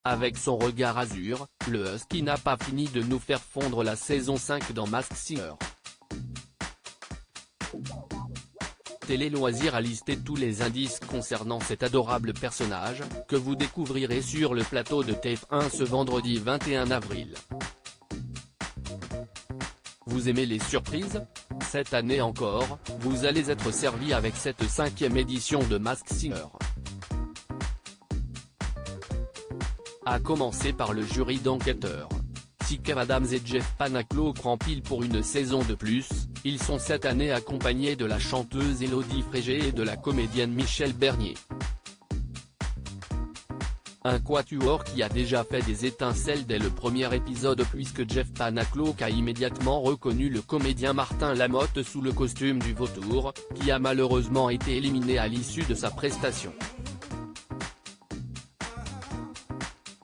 Avec son regard azur, le Husky n'a pas fini de nous faire fondre la saison 5 dans Masked Singer. Télé Loisirs a listé tous les indices concernant cet adorable personnage, que vous découvrirez sur le plateau de TF1 ce vendredi 21 avril. Vous aimez les surprises? Cette année encore, vous allez être servi avec cette 5e édition de Masked Singer. À commencer par le jury d'enquêteurs. Si Kev Adams et Jeff Panaclock rempilent pour une saison de plus, ils sont cette année accompagnés de la chanteuse Élodie Frégé et de la comédienne Michèle Bernier. Un quatuor qui a déjà fait des étincelles dès le premier épisode puisque Jeff Panaclock a immédiatement reconnu le comédien Martin Lamotte sous le costume du vautour, qui a malheureusement été éliminé à l'issue de sa prestation.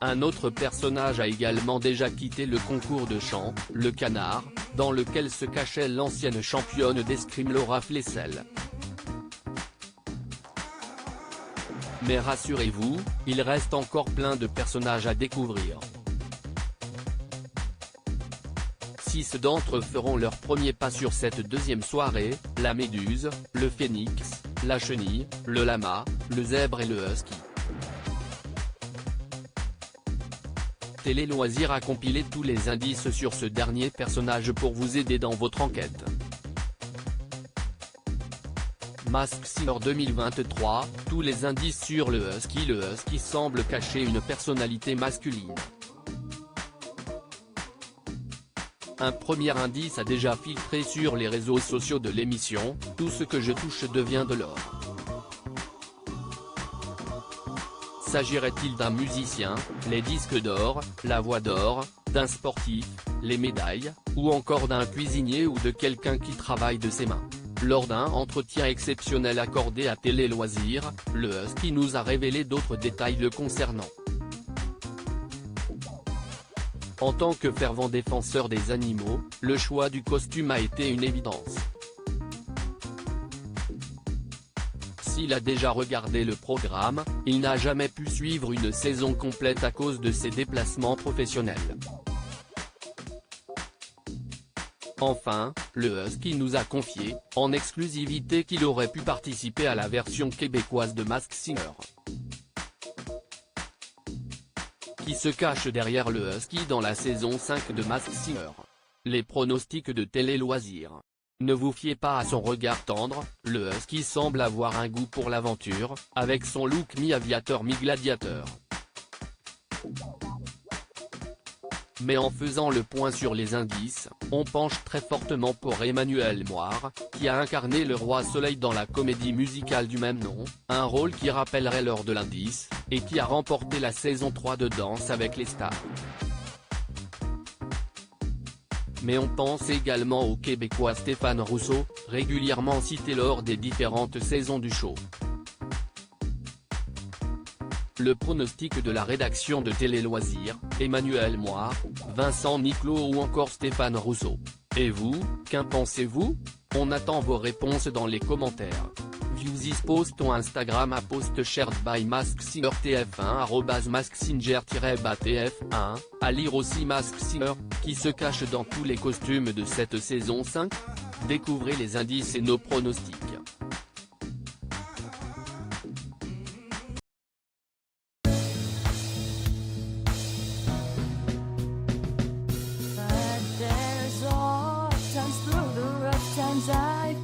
Un autre personnage a également déjà quitté le concours de chant, le Canard, dans lequel se cachait l'ancienne championne d'escrime Laura Flessel. Mais rassurez-vous, il reste encore plein de personnages à découvrir. 6 d'entre eux feront leur premier pas sur cette deuxième soirée, la méduse, le phénix, la chenille, le lama, le zèbre et le husky. Télé Loisirs a compilé tous les indices sur ce dernier personnage pour vous aider dans votre enquête. Masked Singer 2023, tous les indices sur le husky semble cacher une personnalité masculine. Un premier indice a déjà filtré sur les réseaux sociaux de l'émission, tout ce que je touche devient de l'or. S'agirait-il d'un musicien, les disques d'or, la voix d'or, d'un sportif, les médailles, ou encore d'un cuisinier ou de quelqu'un qui travaille de ses mains? Lors d'un entretien exceptionnel accordé à Télé Loisirs, le husky nous a révélé d'autres détails le concernant. En tant que fervent défenseur des animaux, le choix du costume a été une évidence. S'il a déjà regardé le programme, il n'a jamais pu suivre une saison complète à cause de ses déplacements professionnels. Enfin, le husky nous a confié, en exclusivité qu'il aurait pu participer à la version québécoise de Masked Singer. Qui se cache derrière le husky dans la saison 5 de Masked Singer? Les pronostics de Télé Loisirs. Ne vous fiez pas à son regard tendre, le husky semble avoir un goût pour l'aventure, avec son look mi-aviateur mi-gladiateur. Mais en faisant le point sur les indices, on penche très fortement pour Emmanuel Moir, qui a incarné le roi Soleil dans la comédie musicale du même nom, un rôle qui rappellerait l'heure de l'indice, et qui a remporté la saison 3 de Danse avec les stars. Mais on pense également au Québécois Stéphane Rousseau, régulièrement cité lors des différentes saisons du show. Le pronostic de la rédaction de Télé Loisirs, Emmanuel Moir, Vincent Niclot ou encore Stéphane Rousseau. Et vous, qu'en pensez-vous? On attend vos réponses dans les commentaires. Viewsis post ton Instagram à post shared by Masked Singer TF1 @maskesinger-tf1, à lire aussi Masked Singer, qui se cache dans tous les costumes de cette saison 5. Découvrez les indices et nos pronostics. But there's all times through the rough times I